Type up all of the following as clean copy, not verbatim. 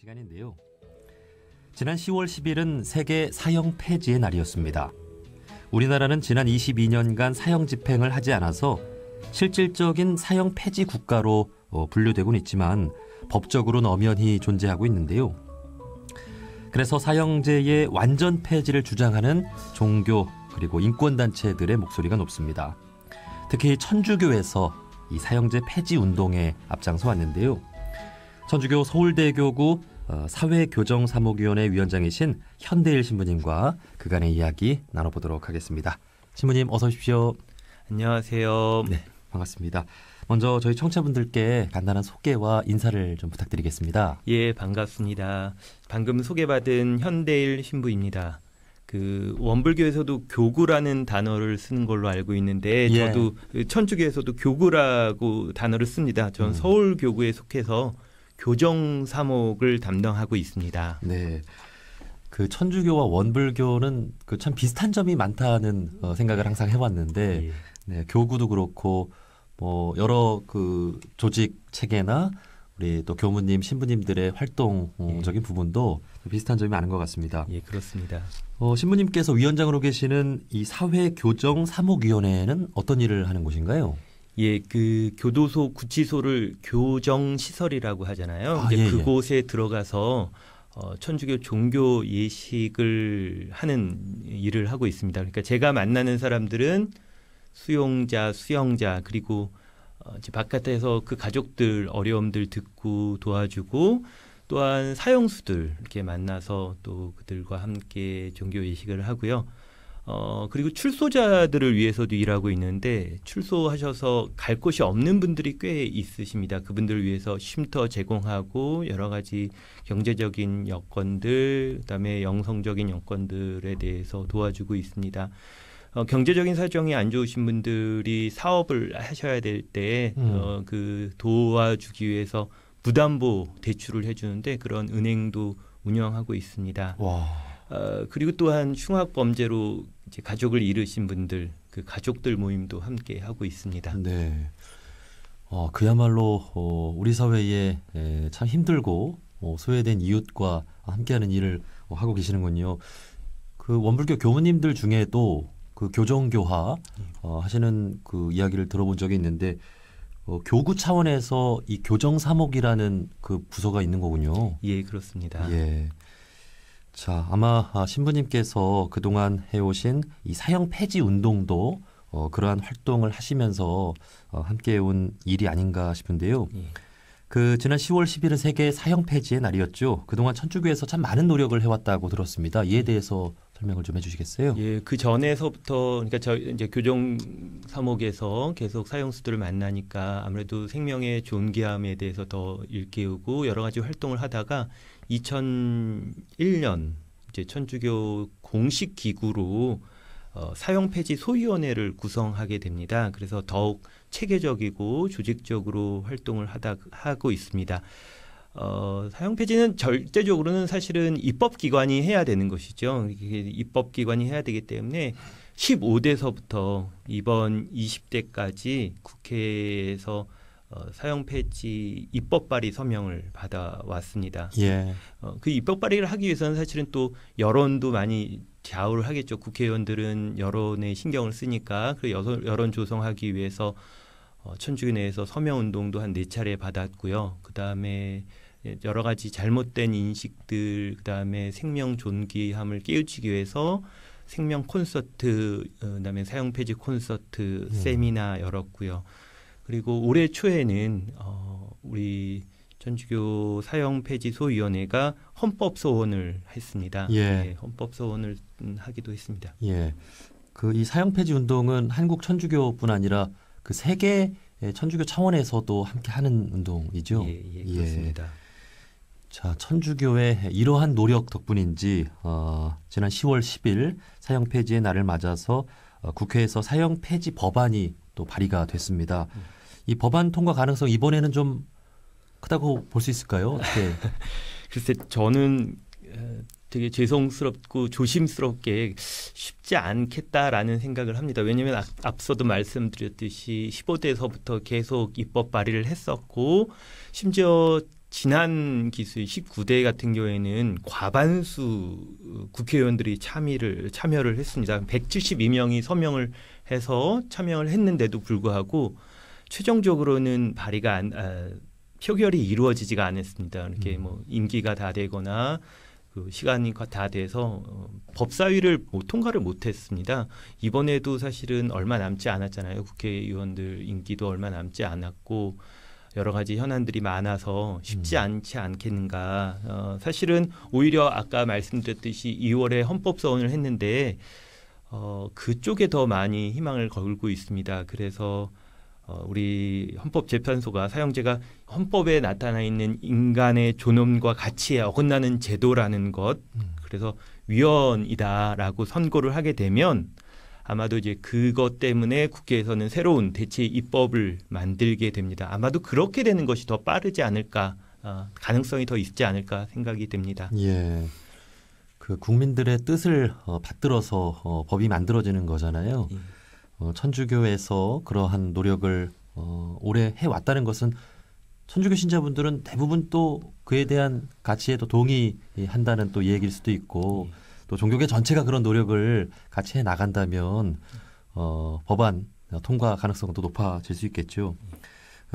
시간인데요. 지난 10월 10일은 세계 사형 폐지의 날이었습니다. 우리나라는 지난 22년간 사형 집행을 하지 않아서 실질적인 사형 폐지 국가로 분류되고는 있지만 법적으로는 엄연히 존재하고 있는데요. 그래서 사형제의 완전 폐지를 주장하는 종교 그리고 인권단체들의 목소리가 높습니다. 특히 천주교에서 이 사형제 폐지 운동에 앞장서 왔는데요. 천주교 서울대교구 사회교정사목위원회 위원장이신 현대일 신부님과 그간의 이야기 나눠보도록 하겠습니다. 신부님 어서 오십시오. 안녕하세요. 네, 반갑습니다. 먼저 저희 청취자분들께 간단한 소개와 인사를 좀 부탁드리겠습니다. 예, 반갑습니다. 방금 소개받은 현대일 신부입니다. 원불교에서도 교구라는 단어를 쓰는 걸로 알고 있는데 저도 천주교에서도 교구라고 단어를 씁니다. 전 서울교구에 속해서 교정사목을 담당하고 있습니다. 네, 그 천주교와 원불교는 그 참 비슷한 점이 많다는 생각을 항상 해왔는데 네, 교구도 그렇고 뭐 여러 그 조직 체계나 우리 또 교무님, 신부님들의 활동적인 부분도 비슷한 점이 많은 것 같습니다. 예, 그렇습니다. 신부님께서 위원장으로 계시는 이 사회교정사목위원회는 어떤 일을 하는 곳인가요? 예, 그 교도소, 구치소를 교정시설이라고 하잖아요. 이제 그곳에 들어가서 천주교 종교 예식을 하는 일을 하고 있습니다. 그러니까 제가 만나는 사람들은 수용자, 수영자 그리고 이제 바깥에서 그 가족들 어려움들 듣고 도와주고 또한 사형수들 이렇게 만나서 또 그들과 함께 종교 예식을 하고요. 그리고 출소자들을 위해서도 일하고 있는데 출소하셔서 갈 곳이 없는 분들이 꽤 있으십니다. 그분들을 위해서 쉼터 제공하고 여러 가지 경제적인 여건들, 그다음에 영성적인 여건들에 대해서 도와주고 있습니다. 경제적인 사정이 안 좋으신 분들이 사업을 하셔야 될 때 그 도와주기 위해서 무담보 대출을 해주는데 그런 은행도 운영하고 있습니다. 그리고 또한 흉악범죄로 이제 가족을 잃으신 분들, 그 가족들 모임도 함께 하고 있습니다. 네, 그야말로 우리 사회에 참 힘들고 소외된 이웃과 함께하는 일을 하고 계시는군요. 그 원불교 교무님들 중에도 그 교정교화 하시는 그 이야기를 들어본 적이 있는데 교구 차원에서 이 교정사목이라는 그 부서가 있는 거군요. 예, 그렇습니다. 예. 자, 아마 신부님께서 그동안 해오신 이 사형 폐지 운동도 그러한 활동을 하시면서 함께 해온 일이 아닌가 싶은데요. 그 지난 10월 10일은 세계 사형 폐지의 날이었죠. 그동안 천주교에서 참 많은 노력을 해왔다고 들었습니다. 이에 대해서 설명을 좀 해주시겠어요? 예, 그 전에서부터 그러니까 저 이제 교정 사목에서 계속 사형수들을 만나니까 아무래도 생명의 존귀함에 대해서 더 일깨우고 여러 가지 활동을 하다가 2001년 이제 천주교 공식 기구로 사형 폐지 소위원회를 구성하게 됩니다. 그래서 더욱 체계적이고 조직적으로 활동을 하고 있습니다. 사형 폐지는 절대적으로는 사실은 입법기관이 해야 되는 것이죠. 입법기관이 해야 되기 때문에 15대서부터 이번 20대까지 국회에서 사형 폐지 입법 발의 서명을 받아왔습니다. 예. 그 입법 발의를 하기 위해서는 사실은 또 여론도 많이 좌우를 하겠죠. 국회의원들은 여론에 신경을 쓰니까 그 여론 조성하기 위해서 천주교 내에서 서명 운동도 한 4차례 받았고요. 그다음에 여러 가지 잘못된 인식들, 그다음에 생명 존귀함을 깨우치기 위해서 생명 콘서트, 그다음에 사형 폐지 콘서트, 세미나 열었고요. 그리고 올해 초에는 우리 천주교 사형 폐지 소위원회가 헌법 소원을 했습니다. 네, 헌법 소원을 하기도 했습니다. 예. 그 이 사형 폐지 운동은 한국 천주교뿐 아니라 그 세계 천주교 차원에서도 함께 하는 운동이죠. 예, 그렇습니다. 자, 천주교의 이러한 노력 덕분인지 지난 10월 10일 사형 폐지의 날을 맞아서 국회에서 사형 폐지 법안이 또 발의가 됐습니다. 이 법안 통과 가능성 이번에는 좀 크다고 볼 수 있을까요? 어떻게? 글쎄, 저는 되게 죄송스럽고 조심스럽게 쉽지 않겠다라는 생각을 합니다. 왜냐하면 앞서도 말씀드렸듯이 15대에서부터 계속 입법 발의를 했었고 심지어 지난 기수의 19대 같은 경우에는 과반수 국회의원들이 참여를 했습니다. 172명이 서명을 해서 참여를 했는데도 불구하고 최종적으로는 표결이 이루어지지가 않았습니다. 이렇게 뭐 임기가 다 되거나 그 시간이 다 돼서 법사위를 통과를 못했습니다. 이번에도 사실은 얼마 남지 않았잖아요. 국회의원들 임기도 얼마 남지 않았고 여러 가지 현안들이 많아서 쉽지 않지 않겠는가. 사실은 오히려 아까 말씀드렸듯이 2월에 헌법소원을 했는데 그쪽에 더 많이 희망을 걸고 있습니다. 그래서 우리 헌법재판소가 사형제가 헌법에 나타나 있는 인간의 존엄과 가치에 어긋나는 제도라는 것, 그래서 위헌이다라고 선고를 하게 되면 아마도 이제 그것 때문에 국회에서는 새로운 대체 입법을 만들게 됩니다. 아마도 그렇게 되는 것이 더 빠르지 않을까, 가능성이 더 있지 않을까 생각이 됩니다. 예, 그 국민들의 뜻을 받들어서 법이 만들어지는 거잖아요. 천주교에서 그러한 노력을 오래 해왔다는 것은 천주교 신자분들은 대부분 또 그에 대한 가치에 또 동의한다는 또 얘기일 수도 있고 또 종교계 전체가 그런 노력을 같이 해 나간다면 법안 통과 가능성도 높아질 수 있겠죠.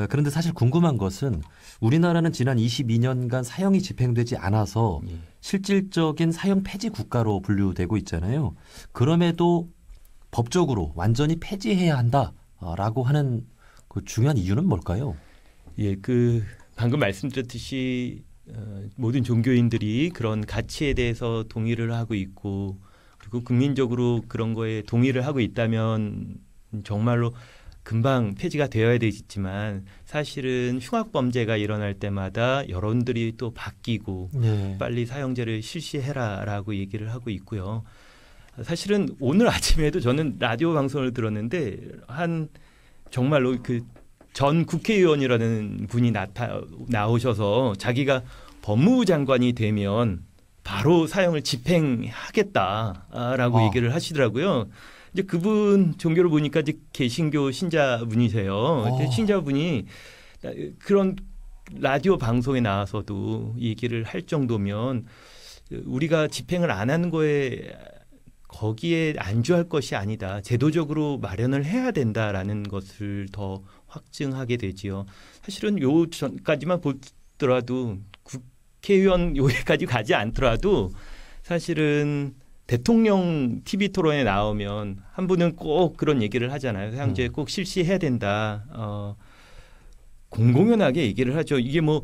그런데 사실 궁금한 것은 우리나라는 지난 22년간 사형이 집행되지 않아서 실질적인 사형 폐지 국가로 분류되고 있잖아요. 그럼에도 법적으로 완전히 폐지해야 한다라고 하는 그 중요한 이유는 뭘까요? 예, 방금 말씀드렸듯이 모든 종교인들이 그런 가치에 대해서 동의를 하고 있고 그리고 국민적으로 그런 거에 동의를 하고 있다면 정말로 금방 폐지가 되어야 되겠지만 사실은 흉악범죄가 일어날 때마다 여론들이 또 바뀌고 네. 빨리 사형제를 실시해라라고 얘기를 하고 있고요. 사실은 오늘 아침에도 저는 라디오 방송을 들었는데 정말로 전 국회의원이라는 분이 나오셔서 자기가 법무부 장관이 되면 바로 사형을 집행하겠다라고 얘기를 하시더라고요. 이제 그분 종교를 보니까 이제 개신교 신자분이세요. 신자분이 그런 라디오 방송에 나와서도 얘기를 할 정도면 우리가 집행을 안 하는 거에 거기에 안주할 것이 아니다. 제도적으로 마련을 해야 된다라는 것을 더 확증하게 되지요. 사실은 요 전까지만 보더라도 국회의원 요기까지 가지 않더라도 사실은 대통령 TV 토론에 나오면 한 분은 꼭 그런 얘기를 하잖아요. 사형제 꼭 실시해야 된다. 공공연하게 얘기를 하죠. 이게 뭐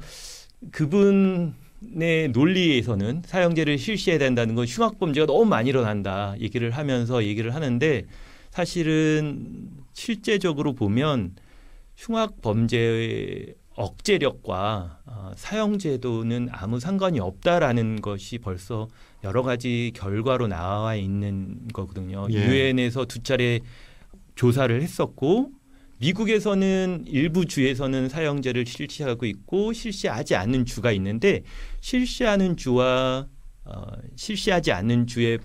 그분의 논리에서는 사형제를 실시해야 된다는 건 흉악범죄가 너무 많이 일어난다 얘기를 하는데 사실은 실제적으로 보면 흉악범죄의 억제력과 사형제도는 아무 상관이 없다라는 것이 벌써 여러 가지 결과로 나와 있는 거거든요. 유엔에서 2차례 조사를 했었고 미국에서는 일부 주에서는 사형제를 실시하고 있고 실시하지 않는 주가 있는데 실시하는 주와 실시하지 않는 주의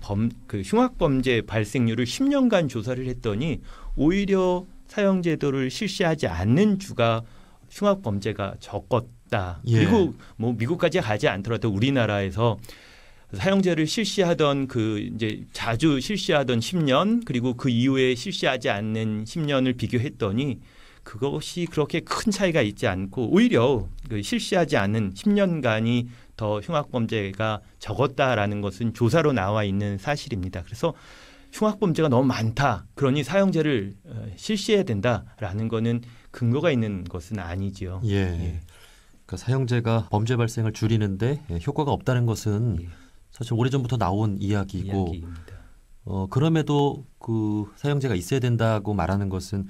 흉악범죄 발생률을 10년간 조사를 했더니 오히려 사형제도를 실시하지 않는 주가 흉악범죄가 적었다. 그리고 뭐 미국까지 가지 않더라도 우리나라에서 사형제를 실시하던 이제 자주 실시하던 10년 그리고 그 이후에 실시하지 않는 10년을 비교했더니 그것이 그렇게 큰 차이가 있지 않고 오히려 실시하지 않은 10년간이 더 흉악범죄가 적었다라는 것은 조사로 나와 있는 사실입니다. 그래서 흉악범죄가 너무 많다. 그러니 사형제를 실시해야 된다라는 거는 근거가 있는 것은 아니지요. 그러니까 사형제가 범죄 발생을 줄이는데 효과가 없다는 것은 사실 오래전부터 나온 이야기고 그럼에도 그 사형제가 있어야 된다고 말하는 것은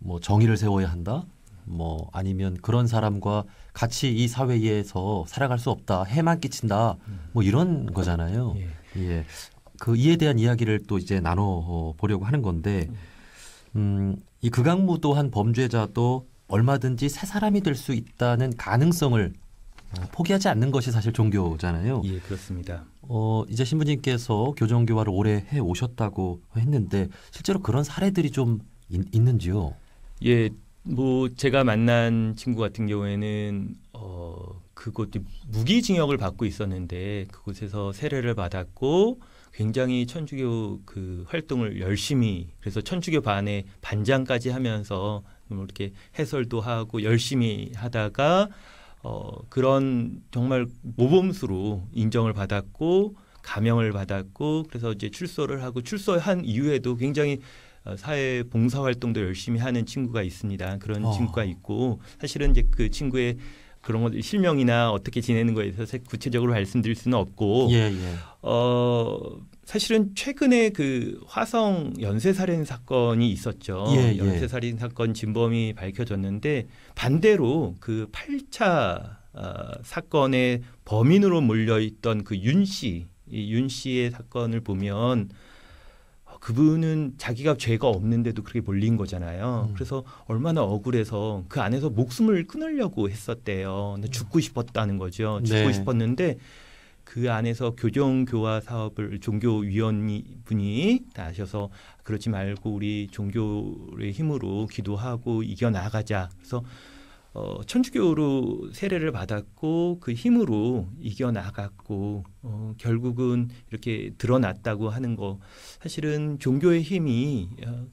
뭐 정의를 세워야 한다. 뭐 아니면 그런 사람과 같이 이 사회에서 살아갈 수 없다. 해만 끼친다. 뭐 이런 거잖아요. 그 이에 대한 이야기를 또 이제 나눠 보려고 하는 건데 이 극악무 또한 범죄자도 얼마든지 새 사람이 될 수 있다는 가능성을 포기하지 않는 것이 사실 종교잖아요. 예, 그렇습니다. 이제 신부님께서 교정교화를 오래 해 오셨다고 했는데 실제로 그런 사례들이 좀 있는지요? 예, 뭐 제가 만난 친구 같은 경우에는 그곳이 무기징역을 받고 있었는데 그곳에서 세례를 받았고 굉장히 천주교 그 활동을 열심히 그래서 천주교 반의 반장까지 하면서 이렇게 해설도 하고 열심히 하다가 그런 정말 모범수로 인정을 받았고 가명을 받았고 그래서 이제 출소를 하고 출소한 이후에도 굉장히 사회 봉사 활동도 열심히 하는 친구가 있습니다. 그런 친구가 있고 사실은 이제 그 친구의 그런 것 실명이나 어떻게 지내는 거에 대해서 구체적으로 말씀드릴 수는 없고 사실은 최근에 그 화성 연쇄살인 사건이 있었죠. 연쇄살인 사건 진범이 밝혀졌는데 반대로 그 8차 사건의 범인으로 몰려있던 그 윤 씨의 사건을 보면 그분은 자기가 죄가 없는데도 그렇게 몰린 거잖아요. 그래서 얼마나 억울해서 그 안에서 목숨을 끊으려고 했었대요. 근데 죽고 싶었다는 거죠. 죽고 싶었는데 그 안에서 교정교화 사업을 종교위원 분이 나셔서 그러지 말고 우리 종교의 힘으로 기도하고 이겨나가자. 그래서 천주교로 세례를 받았고 그 힘으로 이겨나갔고 결국은 이렇게 드러났다고 하는 거 사실은 종교의 힘이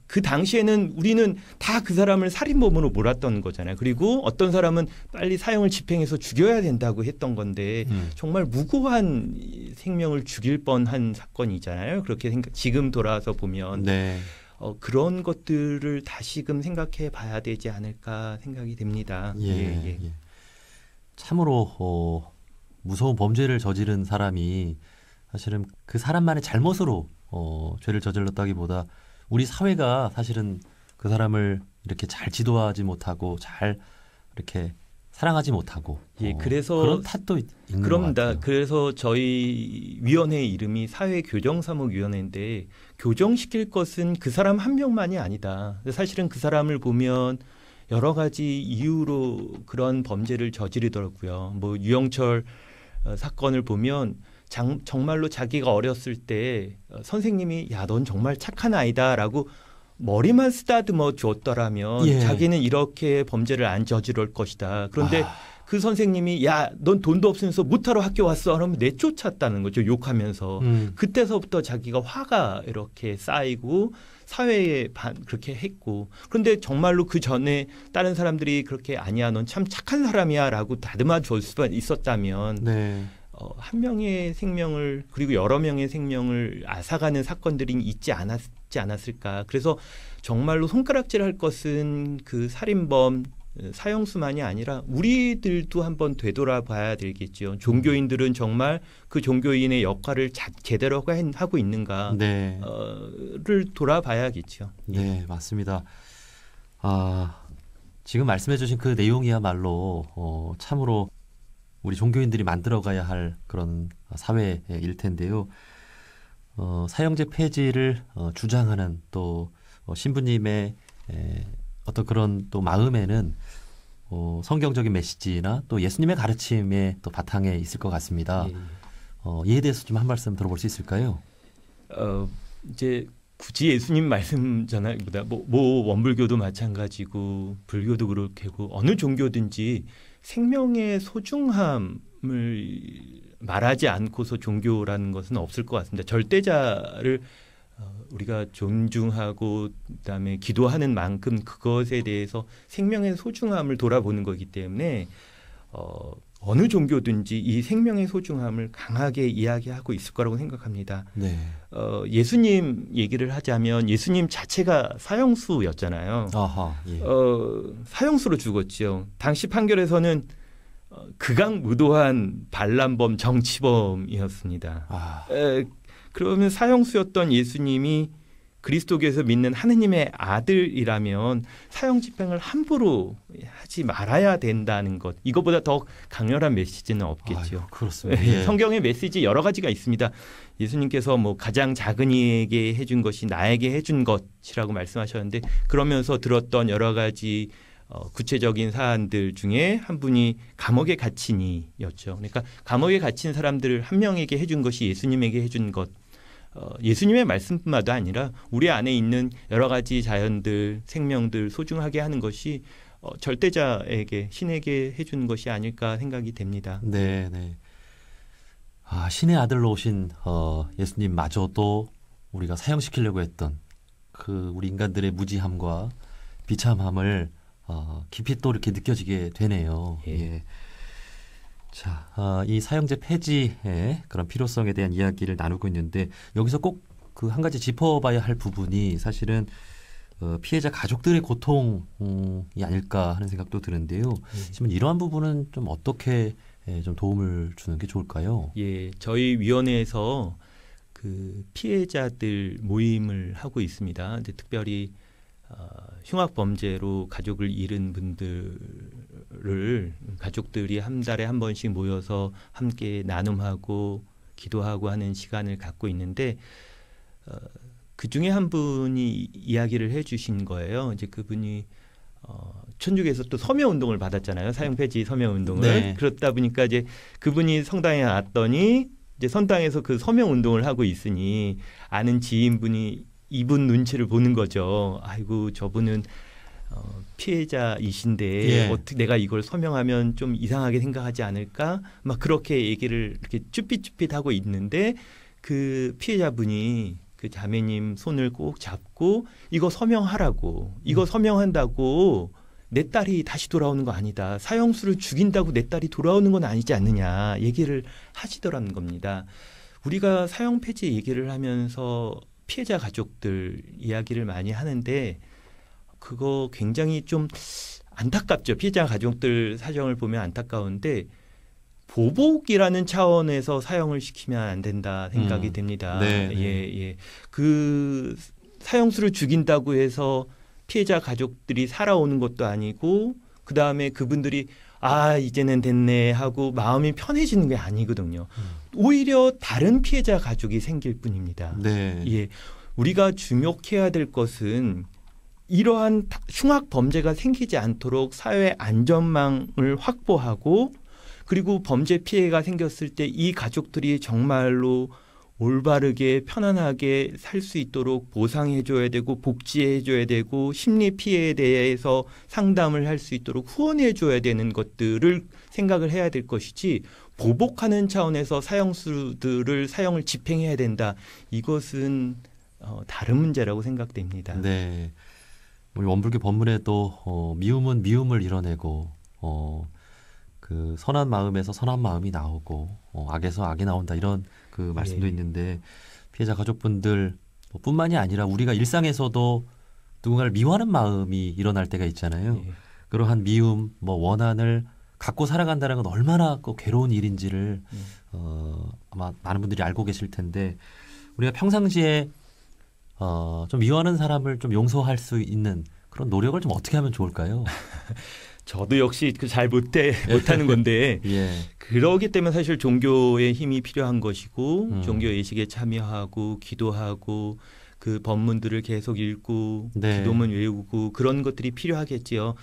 그 당시에는 우리는 다 그 사람을 살인범으로 몰았던 거잖아요. 그리고 어떤 사람은 빨리 사형을 집행해서 죽여야 된다고 했던 건데 정말 무고한 생명을 죽일 뻔한 사건이잖아요. 그렇게 지금 돌아와서 보면 그런 것들을 다시금 생각해 봐야 되지 않을까 생각이 됩니다. 참으로 무서운 범죄를 저지른 사람이 사실은 그 사람만의 잘못으로 죄를 저질렀다기보다 우리 사회가 사실은 그 사람을 이렇게 잘 지도하지 못하고 잘 이렇게 사랑하지 못하고 그래서 그런 탓도 있는 것 같아요. 그래서 저희 위원회 이름이 사회교정사무위원회인데 교정시킬 것은 그 사람 한 명만이 아니다. 사실은 그 사람을 보면 여러 가지 이유로 그런 범죄를 저지르더라고요. 뭐 유영철 사건을 보면 정말로 자기가 어렸을 때 선생님이 야, 넌 정말 착한 아이다라고 머리만 쓰다듬어 줬더라면 자기는 이렇게 범죄를 안 저지를 것이다. 그런데 그 선생님이 야, 넌 돈도 없으면서 못하러 학교 왔어. 그러면 내쫓았다는 거죠. 욕하면서. 그때서부터 자기가 화가 이렇게 쌓이고 사회에 그렇게 했고 그런데 정말로 그 전에 다른 사람들이 그렇게 아니야, 넌 참 착한 사람이야 라고 다듬어 줄 수 있었다면 한 명의 생명을 그리고 여러 명의 생명을 앗아가는 사건들이 있지 않았을까. 그래서 정말로 손가락질할 것은 그 살인범 사형수만이 아니라 우리들도 한번 되돌아봐야 되겠죠. 종교인들은 정말 그 종교인의 역할을 제대로 하고 있는가를 돌아봐야겠죠. 네, 맞습니다. 지금 말씀해주신 그 내용이야말로 참으로 우리 종교인들이 만들어가야 할 그런 사회일 텐데요. 사형제 폐지를 주장하는 또 신부님의 어떤 그런 또 마음에는 성경적인 메시지나 또 예수님의 가르침의 또 바탕에 있을 것 같습니다. 이에 대해서 좀 한 말씀 들어볼 수 있을까요? 이제 굳이 예수님 말씀 전하기보다 뭐 원불교도 마찬가지고 불교도 그렇고 어느 종교든지 생명의 소중함을 말하지 않고서 종교라는 것은 없을 것 같습니다. 절대자를 우리가 존중하고 그다음에 기도하는 만큼 그것에 대해서 생명의 소중함을 돌아보는 거기 때문에 어느 종교든지 이 생명의 소중함을 강하게 이야기하고 있을 거라고 생각합니다. 예수님 얘기를 하자면 예수님 자체가 사형수였잖아요. 사형수로 죽었죠. 당시 판결에서는 극악무도한 반란범 정치범이었습니다. 그러면 사형수였던 예수님이 그리스도교에서 믿는 하느님의 아들이라면 사형 집행을 함부로 하지 말아야 된다는 것. 이거보다 더 강렬한 메시지는 없겠죠. 그렇습니다. 성경의 메시지 여러 가지가 있습니다. 예수님께서 뭐 가장 작은 이에게 해준 것이 나에게 해준 것이라고 말씀하셨는데 그러면서 들었던 여러 가지 구체적인 사안들 중에 한 분이 감옥에 갇힌 이였죠. 그러니까 감옥에 갇힌 사람들 한 명에게 해준 것이 예수님에게 해준 것. 예수님의 말씀뿐만도 아니라 우리 안에 있는 여러 가지 자연들, 생명들 소중하게 하는 것이 절대자에게 신에게 해준 것이 아닐까 생각이 됩니다. 네, 네. 아, 신의 아들로 오신 예수님마저도 우리가 사형시키려고 했던 그 우리 인간들의 무지함과 비참함을 깊이 또 이렇게 느껴지게 되네요. 예. 예. 자, 이 사형제 폐지의 그런 필요성에 대한 이야기를 나누고 있는데 여기서 꼭 그 한 가지 짚어봐야 할 부분이 사실은 피해자 가족들의 고통이 아닐까 하는 생각도 드는데요. 지금 이러한 부분은 좀 어떻게 좀 도움을 주는 게 좋을까요? 예, 저희 위원회에서 그 피해자들 모임을 하고 있습니다. 이제 특별히 흉악 범죄로 가족을 잃은 분들을 가족들이 한 달에 한 번씩 모여서 함께 나눔하고 기도하고 하는 시간을 갖고 있는데 그 중에 한 분이 이야기를 해주신 거예요. 이제 그분이 천주교에서 또 서명 운동을 받았잖아요. 사형 폐지 서명 운동을. 네. 그렇다 보니까 이제 그분이 성당에 왔더니 이제 선당에서 그 서명 운동을 하고 있으니 아는 지인분이 이분 눈치를 보는 거죠. 아이고 저분은 피해자이신데 예. 어떻게 내가 이걸 서명하면 좀 이상하게 생각하지 않을까? 막 그렇게 얘기를 이렇게 쭈삣쭈삣 하고 있는데 그 피해자분이 그 자매님 손을 꼭 잡고 이거 서명하라고 이거 서명한다고 내 딸이 다시 돌아오는 거 아니다. 사형수를 죽인다고 내 딸이 돌아오는 건 아니지 않느냐 얘기를 하시더라는 겁니다. 우리가 사형 폐지 얘기를 하면서 피해자 가족들 이야기를 많이 하는데 그거 굉장히 좀 안타깝죠. 피해자 가족들 사정을 보면 안타까운데 보복이라는 차원에서 사형을 시키면 안 된다 생각이 됩니다. 네, 네. 예. 그 사형수를 죽인다고 해서 피해자 가족들이 살아오는 것도 아니고 그다음에 그분들이 아 이제는 됐네 하고 마음이 편해지는 게 아니거든요. 오히려 다른 피해자 가족이 생길 뿐입니다. 네. 예, 우리가 주목해야 될 것은 이러한 흉악 범죄가 생기지 않도록 사회 안전망을 확보하고 그리고 범죄 피해가 생겼을 때 이 가족들이 정말로 올바르게 편안하게 살 수 있도록 보상해줘야 되고 복지해줘야 되고 심리 피해에 대해서 상담을 할 수 있도록 후원해줘야 되는 것들을 생각을 해야 될 것이지 보복하는 차원에서 사형수들을 사형을 집행해야 된다. 이것은 다른 문제라고 생각됩니다. 네. 우리 원불교 법문에도 미움은 미움을 이뤄내고 그 선한 마음에서 선한 마음이 나오고 악에서 악이 나온다 이런 그 말씀도 예. 있는데 피해자 가족분들 뿐만이 아니라 우리가 일상에서도 누군가를 미워하는 마음이 일어날 때가 있잖아요. 예. 그러한 미움, 원한을 갖고 살아간다는 건 얼마나 괴로운 일인지를 아마 많은 분들이 알고 계실 텐데 우리가 평상시에 좀 미워하는 사람을 좀 용서할 수 있는 그런 노력을 좀 어떻게 하면 좋을까요? 저도 역시 잘 못하는 건데 예. 그러기 때문에 사실 종교의 힘이 필요한 것이고 종교 예식에 참여하고 기도하고 그 법문들을 계속 읽고 네. 기도문 외우고 그런 것들이 필요하겠지요.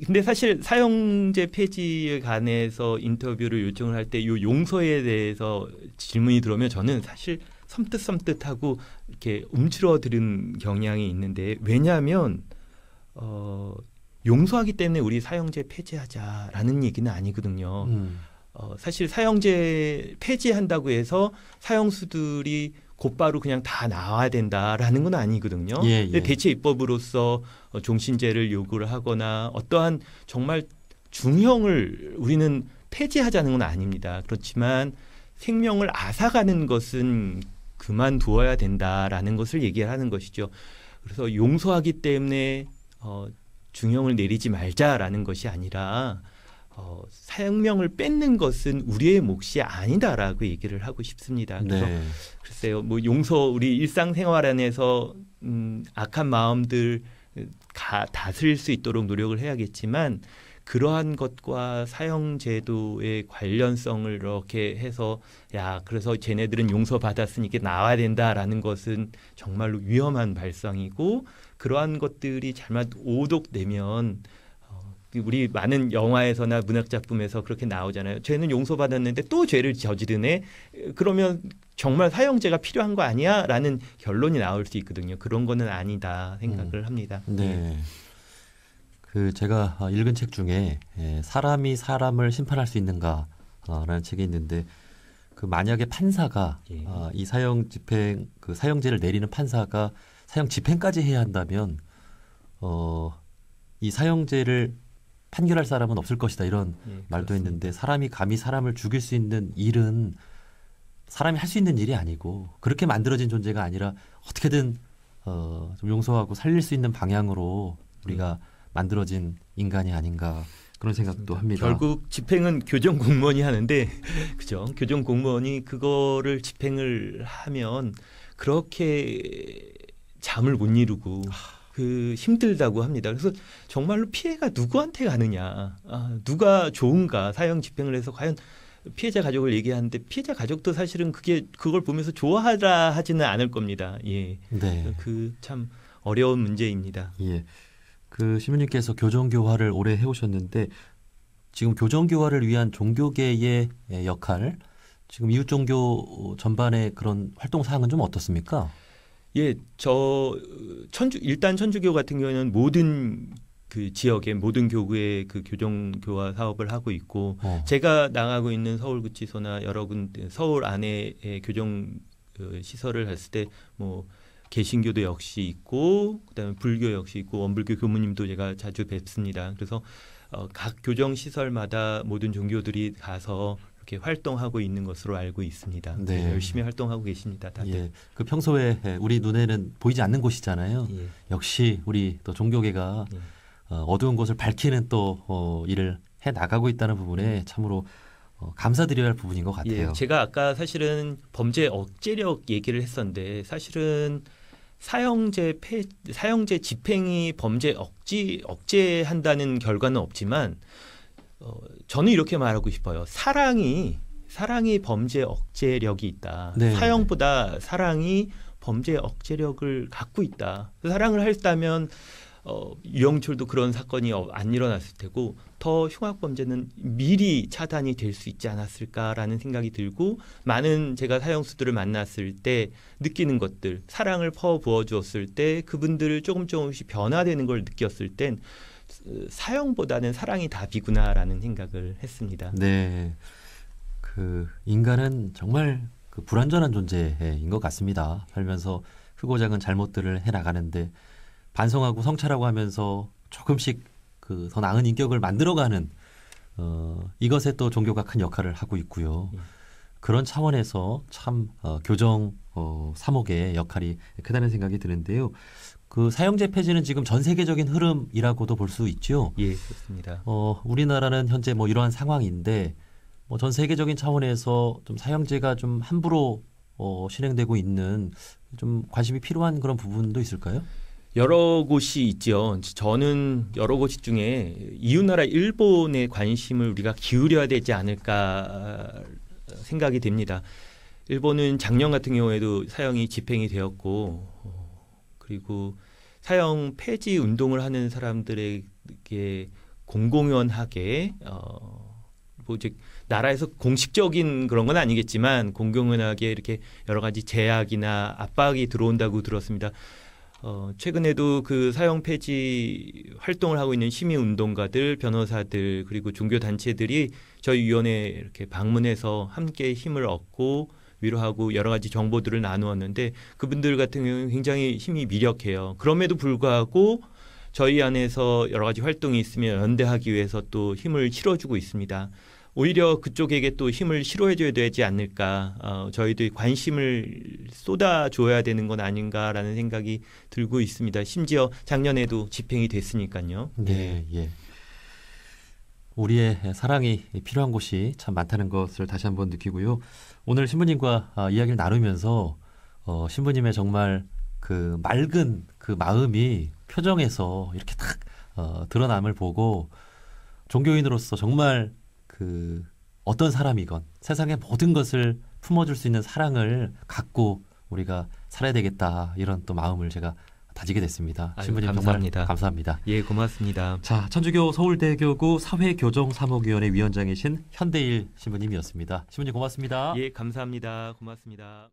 근데 사실 사형제 폐지에 관해서 인터뷰를 요청을 할 때 이 용서에 대해서 질문이 들어오면 저는 사실 섬뜩섬뜩하고 이렇게 움츠러드는 경향이 있는데 왜냐하면 용서하기 때문에 우리 사형제 폐지하자라는 얘기는 아니거든요. 사실 사형제 폐지한다고 해서 사형수들이 곧바로 그냥 다 나와야 된다라는 건 아니거든요. 예, 근데 예. 대체 입법으로서 종신제를 요구를 하거나 어떠한 정말 중형을 우리는 폐지하자는 건 아닙니다. 그렇지만 생명을 앗아가는 것은 그만두어야 된다라는 것을 얘기를 하는 것이죠. 그래서 용서하기 때문에 중형을 내리지 말자라는 것이 아니라 생명을 뺏는 것은 우리의 몫이 아니다라고 얘기를 하고 싶습니다. 그래서 네. 글쎄요, 용서 우리 일상생활 안에서 악한 마음들 다스릴 수 있도록 노력을 해야겠지만 그러한 것과 사형제도의 관련성을 이렇게 해서 그래서 쟤네들은 용서받았으니까 나와야 된다라는 것은 정말로 위험한 발상이고 그러한 것들이 잘못 오독되면 우리 많은 영화에서나 문학작품에서 그렇게 나오잖아요. 쟤는 용서받았는데 또 죄를 저지르네. 그러면 정말 사형제가 필요한 거 아니야? 라는 결론이 나올 수 있거든요. 그런 거는 아니다 생각을 합니다. 네. 그 제가 읽은 책 중에 사람이 사람을 심판할 수 있는가라는 책이 있는데 그 만약에 판사가 예. 이 사형 집행 그 사형제를 내리는 판사가 사형 집행까지 해야 한다면 이 사형제를 판결할 사람은 없을 것이다 이런 말도 그렇습니다. 했는데 사람이 감히 사람을 죽일 수 있는 일은 사람이 할 수 있는 일이 아니고 그렇게 만들어진 존재가 아니라 어떻게든 좀 용서하고 살릴 수 있는 방향으로 우리가 만들어진 인간이 아닌가 그런 생각도 합니다. 결국 집행은 교정 공무원이 하는데 그죠? 교정 공무원이 그거를 집행을 하면 그렇게 잠을 못 이루고 그 힘들다고 합니다. 그래서 정말로 피해가 누구한테 가느냐, 누가 좋은가 사형 집행을 해서 과연 피해자 가족을 얘기하는데 피해자 가족도 사실은 그걸 보면서 좋아하라 하지는 않을 겁니다. 예, 네. 그 참 어려운 문제입니다. 예. 그 시민님께서 교정교화를 오래 해오셨는데 지금 교정교화를 위한 종교계의 역할, 지금 이웃종교 전반의 그런 활동 사항은 좀 어떻습니까? 예, 일단 천주교 같은 경우에는 모든 그 지역의 모든 교구의 그 교정교화 사업을 하고 있고 제가 나가고 있는 서울구치소나 여러 군데 서울 안에 교정 시설을 갔을 때 뭐 개신교도 역시 있고 그다음에 불교 역시 있고 원불교 교무님도 제가 자주 뵙습니다. 그래서 각 교정 시설마다 모든 종교들이 가서 이렇게 활동하고 있는 것으로 알고 있습니다. 네. 열심히 활동하고 계십니다. 다들. 예. 그 평소에 우리 눈에는 보이지 않는 곳이잖아요. 예. 역시 우리 또 종교계가 예. 어두운 곳을 밝히는 또 일을 해 나가고 있다는 부분에 참으로 감사드려야 할 부분인 것 같아요. 예, 제가 아까 사실은 범죄 억제력 얘기를 했었는데 사실은 사형제 집행이 범죄 억제한다는 결과는 없지만 저는 이렇게 말하고 싶어요. 사랑이 범죄 억제력이 있다. 네. 사형보다 사랑이 범죄 억제력을 갖고 있다. 사랑을 했다면 유영철도 그런 사건이 안 일어났을 테고 더 흉악범죄는 미리 차단이 될 수 있지 않았을까라는 생각이 들고 많은 제가 사형수들을 만났을 때 느끼는 것들 사랑을 퍼부어 주었을 때 그분들을 조금씩 변화되는 걸 느꼈을 땐 사형보다는 사랑이 답이구나라는 생각을 했습니다. 네, 그 인간은 정말 그 불완전한 존재인 것 같습니다. 살면서 크고 작은 잘못들을 해 나가는데 반성하고 성찰하고 하면서 조금씩 그 더 나은 인격을 만들어가는 이것에 또 종교가 큰 역할을 하고 있고요. 그런 차원에서 참 교정 사목의 역할이 크다는 생각이 드는데요. 그 사형제 폐지는 지금 전 세계적인 흐름이라고도 볼 수 있죠. 예, 그렇습니다. 우리나라는 현재 뭐 이러한 상황인데 뭐 전 세계적인 차원에서 좀 사형제가 좀 함부로 실행되고 있는 좀 관심이 필요한 그런 부분도 있을까요? 여러 곳이 있죠. 저는 여러 곳 중에 이웃나라 일본에 관심을 우리가 기울여야 되지 않을까 생각이 됩니다. 일본은 작년 같은 경우에도 사형이 집행이 되었고 그리고 사형 폐지 운동을 하는 사람들에게 공공연하게 즉 나라에서 공식적인 그런 건 아니겠지만 공공연하게 이렇게 여러 가지 제약이나 압박이 들어온다고 들었습니다. 최근에도 그 사형 폐지 활동을 하고 있는 시민운동가들, 변호사들 그리고 종교 단체들이 저희 위원회에 이렇게 방문해서 함께 힘을 얻고 위로하고 여러 가지 정보들을 나누었는데 그분들 같은 경우는 굉장히 힘이 미력해요. 그럼에도 불구하고 저희 안에서 여러 가지 활동이 있으면 연대하기 위해서 또 힘을 실어주고 있습니다. 오히려 그쪽에게 또 힘을 실어줘야 되지 않을까, 저희도 관심을 쏟아줘야 되는 건 아닌가라는 생각이 들고 있습니다. 심지어 작년에도 집행이 됐으니까요. 네, 예. 우리의 사랑이 필요한 곳이 참 많다는 것을 다시 한번 느끼고요. 오늘 신부님과 이야기를 나누면서 신부님의 정말 그 맑은 그 마음이 표정에서 이렇게 딱 드러남을 보고 종교인으로서 정말 그 어떤 사람이건 세상의 모든 것을 품어줄 수 있는 사랑을 갖고 우리가 살아야 되겠다 이런 또 마음을 제가 다지게 됐습니다. 신부님 감사합니다. 정말 감사합니다. 예, 고맙습니다. 자, 천주교 서울대교구 사회교정사목위원회 위원장이신 현대일 신부님이었습니다. 신부님 고맙습니다. 예, 감사합니다. 고맙습니다.